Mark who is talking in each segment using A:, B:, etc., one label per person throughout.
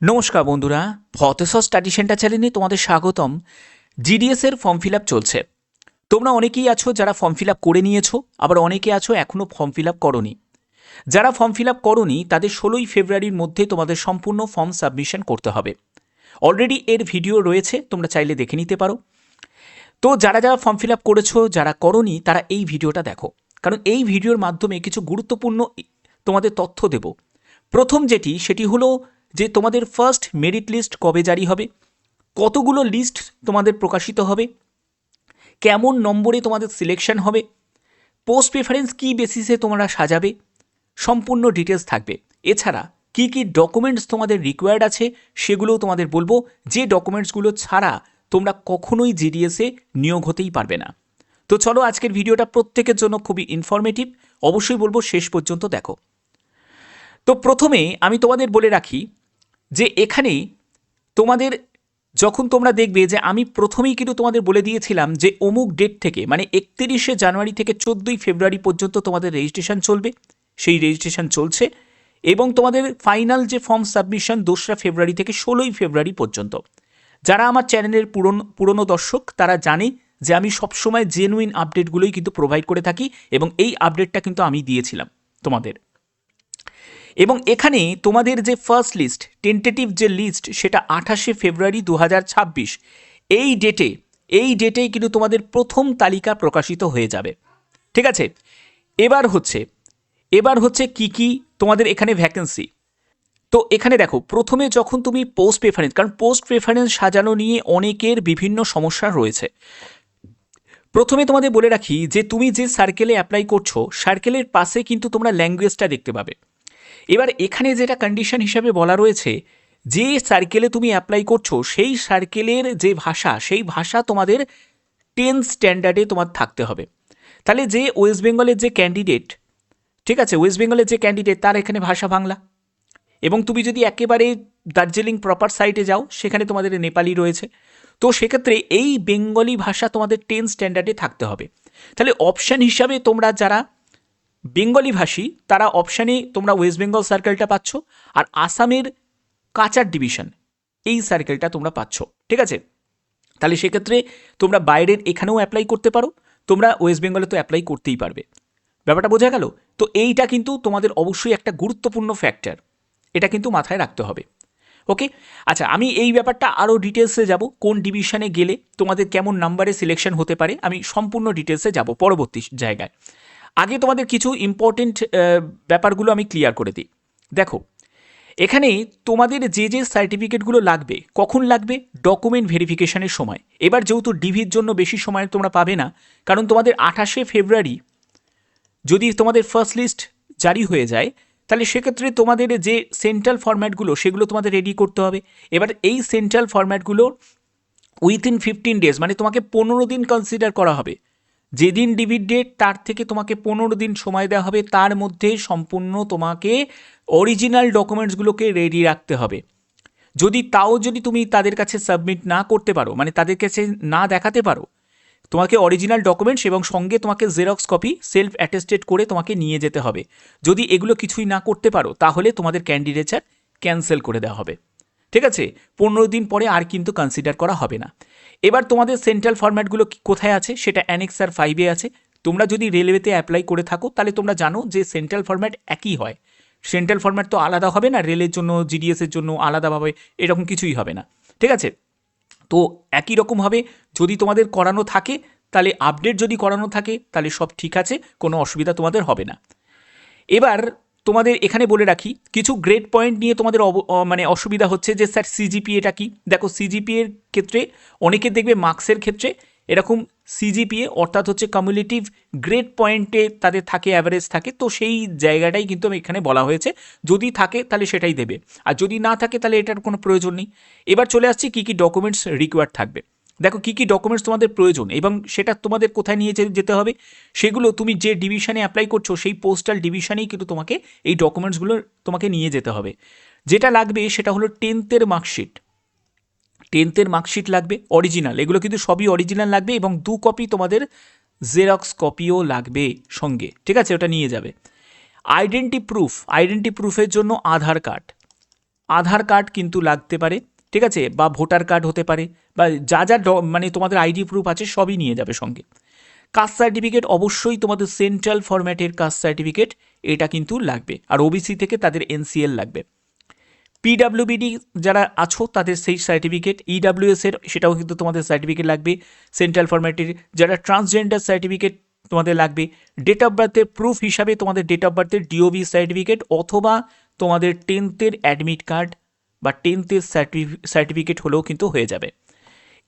A: নমস্কার বন্ধুরা, ভতেশ্বর study centre চ্যানেলে তোমাদের স্বাগতম। জিডিএস এর ফর্ম ফিল আপ চলছে। তোমরা অনেকেই আছো যারা ফর্ম ফিল আপ করে নিয়েছো, আবার অনেকে আছো এখনও ফর্ম ফিল আপ করোনি। যারা ফর্ম ফিল আপ করোনি তাদের 16ই ফেব্রুয়ারির মধ্যে তোমাদের সম্পূর্ণ ফর্ম সাবমিশন করতে হবে। অলরেডি এর ভিডিও রয়েছে, তোমরা চাইলে দেখে নিতে পারো। তো যারা যারা ফর্ম ফিল আপ করেছো, যারা করোনি, তারা এই ভিডিওটা দেখো, কারণ এই ভিডিওর মাধ্যমে কিছু গুরুত্বপূর্ণ তোমাদের তথ্য দেব। প্রথম সেটি হলো যে তোমাদের ফার্স্ট মেরিট লিস্ট কবে জারি হবে, কতগুলো লিস্ট তোমাদের প্রকাশিত হবে, কেমন নম্বরে তোমাদের সিলেকশন হবে, পোস্ট প্রেফারেন্স কী বেসিসে তোমরা সাজাবে, সম্পূর্ণ ডিটেলস থাকবে। এছাড়া কী কী ডকুমেন্টস তোমাদের রিকোয়ার্ড আছে সেগুলোও তোমাদের বলবো, যে ডকুমেন্টসগুলো ছাড়া তোমরা কখনোই জিডিএসে নিয়োগ হতেই পারবে না। তো চলো, আজকের ভিডিওটা প্রত্যেকের জন্য খুবই ইনফরমেটিভ, অবশ্যই বলবো শেষ পর্যন্ত দেখো। তো প্রথমে আমি তোমাদের বলে রাখি যে এখানে তোমাদের যখন তোমরা দেখবে যে আমি প্রথমেই কিন্তু তোমাদের বলে দিয়েছিলাম যে অমুক ডেট থেকে, মানে 31শে জানুয়ারি থেকে 14ই ফেব্রুয়ারি পর্যন্ত তোমাদের রেজিস্ট্রেশন চলবে। সেই রেজিস্ট্রেশন চলছে এবং তোমাদের ফাইনাল যে ফর্ম সাবমিশন 2রা ফেব্রুয়ারি থেকে 16ই ফেব্রুয়ারি পর্যন্ত। যারা আমার চ্যানেলের পুরনো দর্শক তারা জানে যে আমি সবসময় জেনুইন আপডেটগুলোই কিন্তু প্রোভাইড করে থাকি, এবং এই আপডেটটা কিন্তু আমি দিয়েছিলাম তোমাদের। এবং এখানে তোমাদের যে ফার্স্ট লিস্ট, টেন্টেটিভ যে লিস্ট, সেটা 28শে ফেব্রুয়ারি 2026 এই ডেটেই কিন্তু তোমাদের প্রথম তালিকা প্রকাশিত হয়ে যাবে। ঠিক আছে, এবার হচ্ছে কি তোমাদের এখানে ভ্যাকেন্সি। তো এখানে দেখো, প্রথমে যখন তুমি পোস্ট প্রেফারেন্স, কারণ পোস্ট প্রেফারেন্স সাজানো নিয়ে অনেকের বিভিন্ন সমস্যা রয়েছে। প্রথমে তোমাদের বলে রাখি যে তুমি যে সার্কেলে অ্যাপ্লাই করছো, সার্কেলের পাশে কিন্তু তোমরা ল্যাঙ্গুয়েজটা দেখতে পাবে। এবার এখানে যেটা কন্ডিশন হিসাবে বলা রয়েছে, যে সার্কেলে তুমি অ্যাপ্লাই করছো সেই সার্কেলের যে ভাষা, সেই ভাষা তোমাদের 10 স্ট্যান্ডার্ডে তোমার থাকতে হবে। তাহলে যে ওয়েস্ট বেঙ্গলের যে ক্যান্ডিডেট, ঠিক আছে, ওয়েস্ট বেঙ্গলের যে ক্যান্ডিডেট তার এখানে ভাষা বাংলা, এবং তুমি যদি একেবারে দার্জিলিং প্রপার সাইটে যাও সেখানে তোমাদের নেপালি রয়েছে। তো সেক্ষেত্রে এই বেঙ্গলি ভাষা তোমাদের 10 স্ট্যান্ডার্ডে থাকতে হবে। তাহলে অপশান হিসাবে তোমরা যারা বেঙ্গলি ভাষী তারা অপশানে তোমরা ওয়েস্ট বেঙ্গল সার্কেলটা পাচ্ছ, আর আসামের কাচার ডিভিশন এই সার্কেলটা তোমরা পাচ্ছ। ঠিক আছে, তাহলে সেক্ষেত্রে তোমরা বাইরের এখানেও অ্যাপ্লাই করতে পারো, তোমরা ওয়েস্ট বেঙ্গলে তো অ্যাপ্লাই করতেই পারবে। ব্যাপারটা বোঝা গেল? তো এইটা কিন্তু তোমাদের অবশ্যই একটা গুরুত্বপূর্ণ ফ্যাক্টর, এটা কিন্তু মাথায় রাখতে হবে। ওকে, আচ্ছা, আমি এই ব্যাপারটা আরও ডিটেলসে যাব, কোন ডিভিশনে গেলে তোমাদের কেমন নাম্বারে সিলেকশন হতে পারে, আমি সম্পূর্ণ ডিটেলসে যাব পরবর্তী জায়গায়। আগে তোমাদের কিছু ইম্পর্টেন্ট ব্যাপারগুলো আমি ক্লিয়ার করে দিই। দেখো, এখানে তোমাদের যে যে সার্টিফিকেটগুলো লাগবে, কখন লাগবে? ডকুমেন্ট ভেরিফিকেশনের সময়। এবার যেহেতু ডিভির জন্য বেশি সময় তোমরা পাবে না, কারণ তোমাদের 28শে ফেব্রুয়ারি যদি তোমাদের ফার্স্ট লিস্ট জারি হয়ে যায়, তাহলে সেক্ষেত্রে তোমাদের যে সেন্ট্রাল ফরম্যাটগুলো সেগুলো তোমাদের রেডি করতে হবে। এবার এই সেন্ট্রাল ফরম্যাটগুলো উইথিন 15 ডেজ, মানে তোমাকে 15 দিন কনসিডার করা হবে। যেদিন ডিভির ডেট তার থেকে তোমাকে 15 দিন সময় দেওয়া হবে, তার মধ্যে সম্পূর্ণ তোমাকে অরিজিনাল ডকুমেন্টসগুলোকে রেডি রাখতে হবে। যদি তুমি তাদের কাছে সাবমিট না করতে পারো, মানে তাদের কাছে না দেখাতে পারো, তোমাকে অরিজিনাল ডকুমেন্টস এবং সঙ্গে তোমাকে জেরক্স কপি সেলফ অ্যাটেস্টেড করে তোমাকে নিয়ে যেতে হবে। যদি এগুলো কিছুই না করতে পারো তাহলে তোমাদের ক্যান্ডিডেচার ক্যান্সেল করে দেওয়া হবে। ঠিক আছে, 15 দিন পরে আর কিন্তু কনসিডার করা হবে না। এবার তোমাদের সেন্ট্রাল ফরম্যাটগুলো কোথায় আছে সেটা অ্যানেক্সার 5-এ আছে। তোমরা যদি রেলওয়েতে অ্যাপ্লাই করে থাকো তাহলে তোমরা জানো যে সেন্ট্রাল ফরম্যাট একই হয়। সেন্ট্রাল ফরম্যাট তো আলাদা হবে না, রেলের জন্য জিডিএসের জন্য আলাদাভাবে এরকম কিছুই হবে না। ঠিক আছে, তো একই রকমভাবে যদি তোমাদের করানো থাকে, তাহলে আপডেট যদি করানো থাকে তাহলে সব ঠিক আছে, কোনো অসুবিধা তোমাদের হবে না। এবার তোমাদের এখানে বলে রাখি, কিছু গ্রেড পয়েন্ট নিয়ে তোমাদের মানে অসুবিধা হচ্ছে যে স্যার সিজিপিএটা কি। দেখো, সিজিপিএর ক্ষেত্রে অনেকে দেখবে মার্কসের ক্ষেত্রে এরকম সিজিপিএ অর্থাৎ হচ্ছে কামিউলেটিভ গ্রেড পয়েন্টে তাদের থাকে, অ্যাভারেজ থাকে। তো সেই জায়গাটাই কিন্তু এখানে বলা হয়েছে, যদি থাকে তাহলে সেটাই দেবে, আর যদি না থাকে তাহলে এটার কোনো প্রয়োজন নেই। এবার চলে আসছি কী কী ডকুমেন্টস রিকোয়ার্ড থাকবে। দেখো, কী কী ডকুমেন্টস তোমাদের প্রয়োজন এবং সেটা তোমাদের কোথায় নিয়ে যেতে হবে, সেগুলো তুমি যে ডিভিশনে অ্যাপ্লাই করছো সেই পোস্টাল ডিভিশনেই কিন্তু তোমাকে এই ডকুমেন্টসগুলো তোমাকে নিয়ে যেতে হবে। যেটা লাগবে সেটা হলো 10th মার্কশিট। 10th মার্কশিট লাগবে অরিজিনাল, এগুলো কিন্তু সবই অরিজিনাল লাগবে, এবং 2 কপি তোমাদের জেরক্স কপিও লাগবে সঙ্গে। ঠিক আছে, ওটা নিয়ে যাবে। আইডেন্টি প্রুফের জন্য আধার কার্ড, আধার কার্ড কিন্তু লাগতে পারে, ঠিক আছে, বা ভোটার কার্ড হতে পারে, বা যা যা মানে তোমাদের আইডি প্রুফ আছে সবই নিয়ে যাবে সঙ্গে। কাস্ট সার্টিফিকেট অবশ্যই তোমাদের সেন্ট্রাল ফরম্যাটের কাস্ট সার্টিফিকেট, এটা কিন্তু লাগবে। আর ওবিসি থেকে তাদের এনসিএল লাগবে। পিডাব্লিউবিডি যারা আছো তাদের সেই সার্টিফিকেট, ইডাব্লিউএস এর সেটাও কিন্তু তোমাদের সার্টিফিকেট লাগবে সেন্ট্রাল ফরম্যাটের। যারা ট্রান্সজেন্ডার সার্টিফিকেট তোমাদের লাগবে। ডেট অফ বার্থের প্রুফ হিসাবে তোমাদের ডেট অফ বার্থের ডিওবি সার্টিফিকেট অথবা তোমাদের 10th অ্যাডমিট কার্ড বা 10th সার্টিফিকেট হলেও কিন্তু হয়ে যাবে।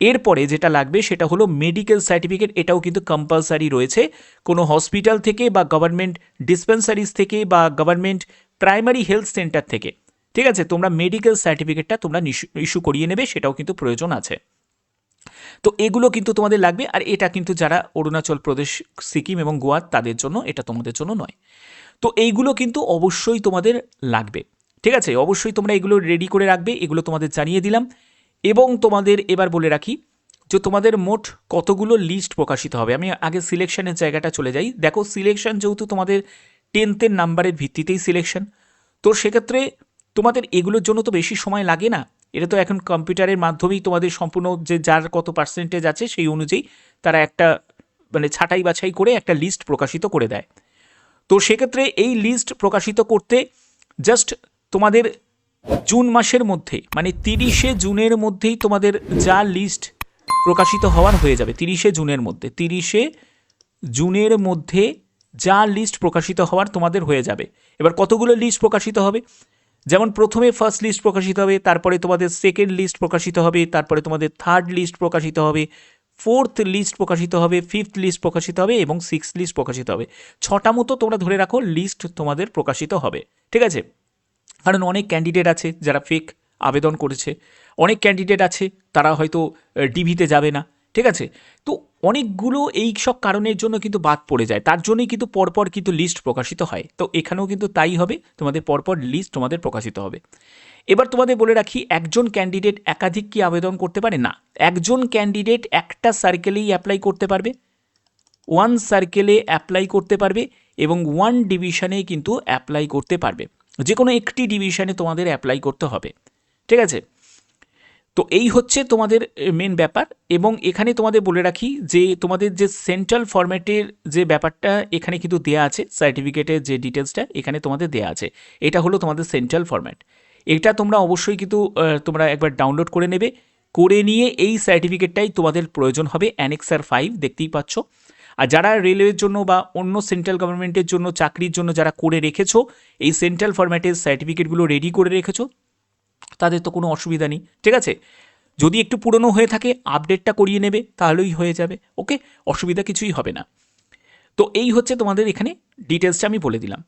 A: এরপরে যেটা লাগবে সেটা হলো মেডিকেল সার্টিফিকেট, এটাও কিন্তু কম্পালসারি রয়েছে। কোনো হসপিটাল থেকে বা গভর্নমেন্ট ডিসপেন্সারিজ থেকে বা গভর্নমেন্ট প্রাইমারি হেলথ সেন্টার থেকে, ঠিক আছে, তোমরা মেডিকেল সার্টিফিকেটটা তোমরা ইস্যু করিয়ে নেবে, সেটাও কিন্তু প্রয়োজন আছে। তো এগুলো কিন্তু তোমাদের লাগবে। আর এটা কিন্তু যারা অরুণাচল প্রদেশ, সিকিম এবং গোয়া তাদের জন্য, এটা তোমাদের জন্য নয়। তো এইগুলো কিন্তু অবশ্যই তোমাদের লাগবে, ঠিক আছে, অবশ্যই তোমরা এগুলো রেডি করে রাখবে। এগুলো তোমাদের জানিয়ে দিলাম। এবং তোমাদের এবার বলে রাখি যে তোমাদের মোট কতগুলো লিস্ট প্রকাশিত হবে। আমি আগে সিলেকশনের জায়গাটা চলে যাই। দেখো সিলেকশন যেহেতু তোমাদের 10th নাম্বারের ভিত্তিতেই সিলেকশন, তো সেক্ষেত্রে তোমাদের এগুলোর জন্য তো বেশি সময় লাগে না। এটা তো এখন কম্পিউটারের মাধ্যমেই তোমাদের সম্পূর্ণ যে যার কত পার্সেন্টেজ আছে সেই অনুযায়ী তারা একটা মানে ছাঁটাই বাছাই করে একটা লিস্ট প্রকাশিত করে দেয়। তো সেক্ষেত্রে এই লিস্ট প্রকাশিত করতে জাস্ট তোমাদের জুন মাসের মধ্যে মানে 30শে জুনের মধ্যেই তোমাদের যা লিস্ট প্রকাশিত হওয়ার হয়ে যাবে। 30শে জুনের মধ্যে, 30শে জুনের মধ্যে যা লিস্ট প্রকাশিত হওয়ার তোমাদের হয়ে যাবে। এবার কতগুলো লিস্ট প্রকাশিত হবে, যেমন প্রথমে ফার্স্ট লিস্ট প্রকাশিত হবে, তারপরে তোমাদের সেকেন্ড লিস্ট প্রকাশিত হবে, তারপরে তোমাদের থার্ড লিস্ট প্রকাশিত হবে, ফোর্থ লিস্ট প্রকাশিত হবে, ফিফথ লিস্ট প্রকাশিত হবে এবং সিক্সথ লিস্ট প্রকাশিত হবে। 6টা মতো তোমরা ধরে রাখো লিস্ট তোমাদের প্রকাশিত হবে, ঠিক আছে। কারণ অনেক ক্যান্ডিডেট আছে যারা ফেক আবেদন করেছে, অনেক ক্যান্ডিডেট আছে তারা হয়তো ডিভিতে যাবে না, ঠিক আছে। তো অনেকগুলো এই সব কারণের জন্য কিন্তু বাদ পড়ে যায়, তার জন্যই কিন্তু পরপর কিন্তু লিস্ট প্রকাশিত হয়। তো এখানেও কিন্তু তাই হবে, তোমাদের পরপর লিস্ট তোমাদের প্রকাশিত হবে। এবার তোমাদের বলে রাখি, একজন ক্যান্ডিডেট একাধিক কি আবেদন করতে পারে না, একজন ক্যান্ডিডেট একটা সার্কেলেই অ্যাপ্লাই করতে পারবে, ওয়ান সার্কেলে অ্যাপ্লাই করতে পারবে এবং ওয়ান ডিভিশনে কিন্তু অ্যাপ্লাই করতে পারবে। যে কোনো একটি ডিভিশনে তোমাদের অ্যাপ্লাই করতে হবে, ঠিক আছে। তো এই হচ্ছে তোমাদের মেন ব্যাপার। এবং এখানে তোমাদের বলে রাখি যে তোমাদের যে সেন্ট্রাল ফরম্যাটের যে ব্যাপারটা এখানে কিন্তু দেয়া আছে, সার্টিফিকেটের যে ডিটেলসটা এখানে তোমাদের দেয়া আছে, এটা হলো তোমাদের সেন্ট্রাল ফরম্যাট। এটা তোমরা অবশ্যই কিন্তু তোমরা একবার ডাউনলোড করে নেবে, করে নিয়ে এই সার্টিফিকেটটাই তোমাদের প্রয়োজন হবে। অ্যানেক্সার 5 দেখতেই পাচ্ছ। আর যারা রেলওয়ের জন্য বা অন্য সেন্ট্রাল গভর্নমেন্টের জন্য চাকরির জন্য যারা করে রেখেছো, এই সেন্ট্রাল ফরম্যাটের সার্টিফিকেটগুলো রেডি করে রেখেছো, তাদের তো কোনো অসুবিধা নেই, ঠিক আছে। যদি একটু পুরনো হয়ে থাকে আপডেটটা করিয়ে নেবে, তাহলেই হয়ে যাবে, ওকে, অসুবিধা কিছুই হবে না। তো এই হচ্ছে তোমাদের এখানে ডিটেলসটা আমি বলে দিলাম।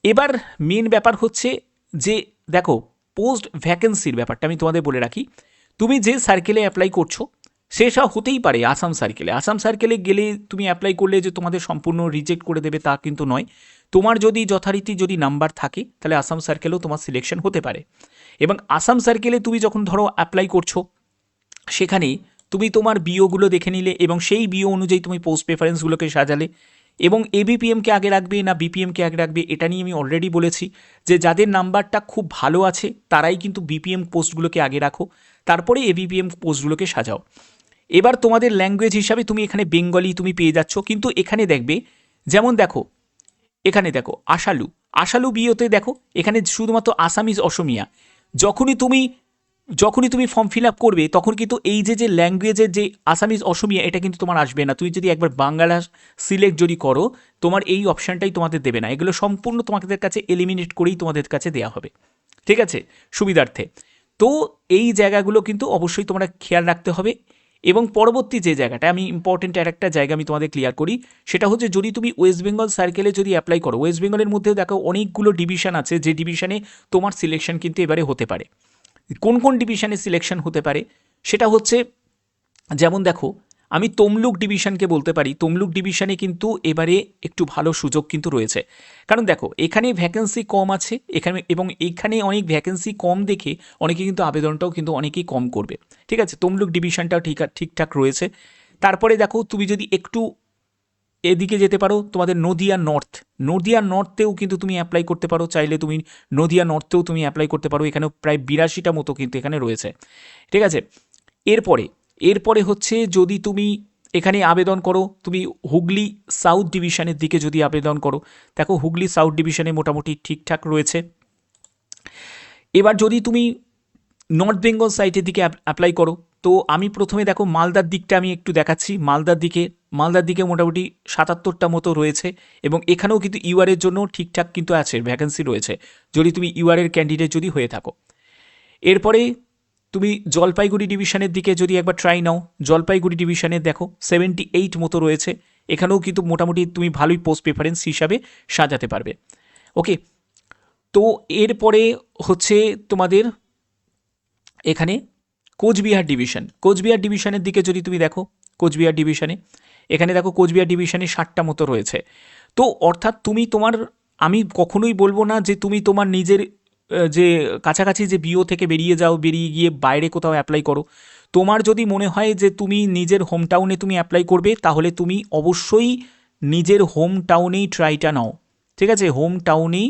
A: এবার মেন ব্যাপার হচ্ছে যে দেখো পোস্ট ভ্যাকেন্সির ব্যাপারটা আমি তোমাদের বলে রাখি। তুমি যে সার্কেলে অ্যাপ্লাই করছো সেটা হতেই পারে আসাম সার্কেলে। আসাম সার্কেলে গেলে তুমি অ্যাপ্লাই করলে যে তোমাদের সম্পূর্ণ রিজেক্ট করে দেবে তা কিন্তু নয়। তোমার যদি যথারীতি যদি নাম্বার থাকে তাহলে আসাম সার্কেলেও তোমার সিলেকশন হতে পারে। এবং আসাম সার্কেলে তুমি যখন ধরো অ্যাপ্লাই করছো, সেখানে তুমি তোমার বিওগুলো দেখে নিলে এবং সেই বিও অনুযায়ী তুমি পোস্ট প্রেফারেন্সগুলোকে সাজালে। এবং এবিপিএমকে আগে রাখবে না বিপিএমকে আগে রাখবে এটা নিয়ে আমি অলরেডি বলেছি যে যাদের নাম্বারটা খুব ভালো আছে তারাই কিন্তু বিপিএম পোস্টগুলোকে আগে রাখো, তারপরে এবিপিএম পোস্টগুলোকে সাজাও। এবার তোমাদের ল্যাঙ্গুয়েজ হিসাবে তুমি এখানে বেঙ্গলি তুমি পেয়ে যাচ্ছ, কিন্তু এখানে দেখবে যেমন দেখো এখানে দেখো আশালু বিওতে দেখো এখানে শুধুমাত্র আসামিজ অসমিয়া। যখনই তুমি ফর্ম ফিল আপ করবে তখন কিন্তু এই যে ল্যাঙ্গুয়েজের যে আসামিজ অসমিয়া এটা কিন্তু তোমার আসবে না। তুমি যদি একবার বাংলা সিলেক্ট যদি করো তোমার এই অপশানটাই তোমাদের দেবে না, এগুলো সম্পূর্ণ তোমাদের কাছে এলিমিনেট করেই তোমাদের কাছে দেওয়া হবে, ঠিক আছে, সুবিধার্থে। তো এই জায়গাগুলো কিন্তু অবশ্যই তোমরা খেয়াল রাখতে হবে। এবং পরবর্তী যে জায়গাটা আমি ইম্পর্টেন্ট আর একটা জায়গা আমি তোমাদের ক্লিয়ার করি, সেটা হচ্ছে যদি তুমি ওয়েস্ট বেঙ্গল সার্কেলে যদি অ্যাপ্লাই করো, ওয়েস্ট বেঙ্গলের মধ্যেও দেখো অনেকগুলো ডিভিশন আছে, যে ডিভিশনে তোমার সিলেকশন কিন্তু এবারে হতে পারে। কোন কোন ডিভিশনে সিলেকশন হতে পারে সেটা হচ্ছে, যেমন দেখো আমি তমলুক ডিভিশনকে বলতে পারি, তমলুক ডিভিশনে কিন্তু এবারে একটু ভালো সুযোগ কিন্তু রয়েছে। কারণ দেখো এখানে ভ্যাকেন্সি কম আছে এখানে, এবং এখানে অনেক ভ্যাকেন্সি কম দেখে অনেকে কিন্তু আবেদনটাও কিন্তু অনেকেই কম করবে, ঠিক আছে। তমলুক ডিভিশনটাও ঠিকঠাক রয়েছে। তারপরে দেখো তুমি যদি একটু এদিকে যেতে পারো তোমাদের নদিয়া নর্থেও কিন্তু তুমি অ্যাপ্লাই করতে পারো, চাইলে তুমি নদিয়া নর্থেও তুমি অ্যাপ্লাই করতে পারো, এখানেও প্রায় 82টা মতো কিন্তু এখানে রয়েছে, ঠিক আছে। এরপরে হচ্ছে যদি তুমি এখানে আবেদন করো, তুমি হুগলি সাউথ ডিভিশনের দিকে যদি আবেদন করো, দেখো হুগলি সাউথ ডিভিশনে মোটামুটি ঠিকঠাক রয়েছে। এবার যদি তুমি নর্থ বেঙ্গল সাইটের দিকে অ্যাপ্লাই করো, তো আমি প্রথমে দেখো মালদার দিকটা আমি একটু দেখাচ্ছি। মালদার দিকে মোটামুটি 77টা মতো রয়েছে, এবং এখানেও কিন্তু ইউআরের জন্য ঠিকঠাক কিন্তু আছে, ভ্যাকেন্সি রয়েছে যদি তুমি ইউআরের ক্যান্ডিডেট যদি হয়ে থাকো। এরপরে তুমি জলপাইগুড়ি ডিভিশনের দিকে যদি একবার ট্রাই নাও, জলপাইগুড়ি ডিভিশনে দেখো 78 মতো রয়েছে, এখানেও কিন্তু মোটামুটি তুমি ভালোই পোস্ট প্রেফারেন্স হিসাবে সাজাতে পারবে। ওকে, তো এরপরে হচ্ছে তোমাদের এখানে কোচবিহার ডিভিশনের দিকে যদি তুমি দেখো, কোচবিহার ডিভিশনে এখানে দেখো কোচবিহার ডিভিশনে 60টা মতো রয়েছে। তো অর্থাৎ আমি কখনোই বলবো না যে তুমি তোমার নিজের যে কাছাকাছি যে বিও থেকে বেরিয়ে গিয়ে বাইরে কোথাও অ্যাপ্লাই করো। তোমার যদি মনে হয় যে তুমি নিজের হোম টাউনে তুমি অ্যাপ্লাই করবে, তাহলে তুমি অবশ্যই নিজের হোম টাউনেই ট্রাইটা নাও, ঠিক আছে, হোম টাউনেই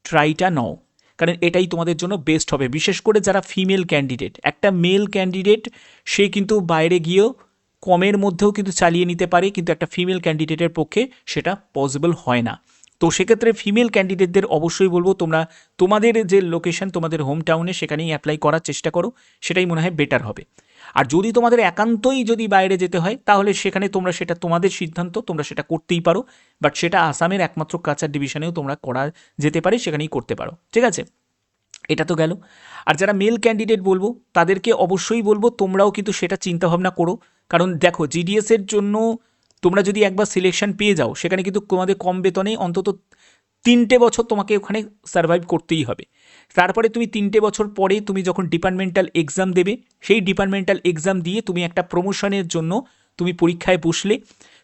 A: ট্রাইটা নাও, কারণ এটাই তোমাদের জন্য বেস্ট হবে। বিশেষ করে যারা ফিমেল ক্যান্ডিডেট, একটা মেল ক্যান্ডিডেট সে কিন্তু বাইরে গিয়েও কমের মধ্যেও কিন্তু চালিয়ে নিতে পারে, কিন্তু একটা ফিমেল ক্যান্ডিডেটের পক্ষে সেটা পসিবল হয় না। তো সেক্ষেত্রে ফিমেল ক্যান্ডিডেটদের অবশ্যই বলবো তোমরা তোমাদের যে লোকেশন, তোমাদের হোম টাউনে সেখানেই অ্যাপ্লাই করার চেষ্টা করো, সেটাই মনে হয় বেটার হবে। আর যদি তোমাদের একান্তই যদি বাইরে যেতে হয়, তাহলে সেখানে তোমরা সেটা তোমাদের সিদ্ধান্ত, তোমরা সেটা করতেই পারো, বাট সেটা আসামের একমাত্র কাছাড় ডিভিশনেও তোমরা করা যেতে পারে, সেখানেই করতে পারো, ঠিক আছে। এটা তো গেল। আর যারা মেল ক্যান্ডিডেট বলবো তাদেরকে অবশ্যই বলবো তোমরাও কিন্তু সেটা চিন্তাভাবনা করো, কারণ দেখো জিডিএসের জন্য তোমরা যদি একবার সিলেকশন পেয়ে যাও, সেখানে কিন্তু তোমাদের কম বেতনে অন্তত 3টে বছর তোমাকে ওখানে সার্ভাইভ করতেই হবে। তারপরে তুমি 3টে বছর পরে তুমি যখন ডিপার্টমেন্টাল এক্সাম দেবে, সেই ডিপার্টমেন্টাল এক্সাম দিয়ে তুমি একটা প্রমোশনের জন্য তুমি পরীক্ষায় বসলে,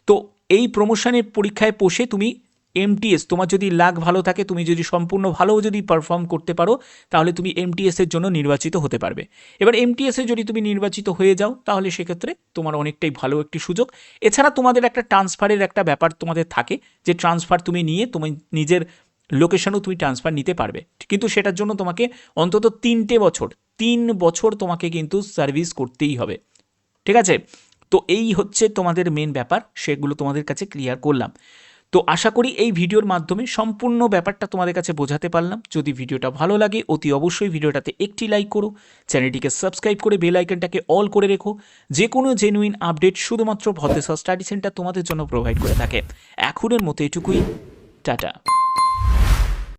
A: তো এই প্রমোশনের পরীক্ষায় বসে তুমি এমটিএস, তোমার যদি লাক ভালো থাকে, তুমি যদি সম্পূর্ণ ভালো যদি পারফর্ম করতে পারো, তাহলে তুমি এমটিএসের জন্য নির্বাচিত হতে পারবে। এবার এমটিএসে যদি তুমি নির্বাচিত হয়ে যাও, তাহলে সেক্ষেত্রে তোমার অনেকটাই ভালো একটি সুযোগ। এছাড়া তোমাদের একটা ট্রান্সফারের একটা ব্যাপার তোমাদের থাকে, যে ট্রান্সফার তুমি নিয়ে তুমি নিজের লোকেশনও তুমি ট্রান্সফার নিতে পারবে, কিন্তু সেটার জন্য তোমাকে অন্তত 3 বছর তোমাকে কিন্তু সার্ভিস করতেই হবে, ঠিক আছে। তো এই হচ্ছে তোমাদের মেন ব্যাপার, সেগুলো তোমাদের কাছে ক্লিয়ার করলাম। তো আশা করি এই ভিডিওর মাধ্যমে সম্পূর্ণ ব্যাপারটা তোমাদের কাছে বোঝাতে পারলাম। যদি ভিডিওটা ভালো লাগে, অতি অবশ্যই ভিডিওটাতে একটি লাইক করো, চ্যানেলটিকে সাবস্ক্রাইব করে বেল আইকনটাকে অল করে রেখো। যে কোনো জেনুইন আপডেট শুধুমাত্র ভদ্রেশ্বর স্টাডি সেন্টার তোমাদের জন্য প্রোভাইড করে থাকে। এখনের মতো এটুকুই, টাটা।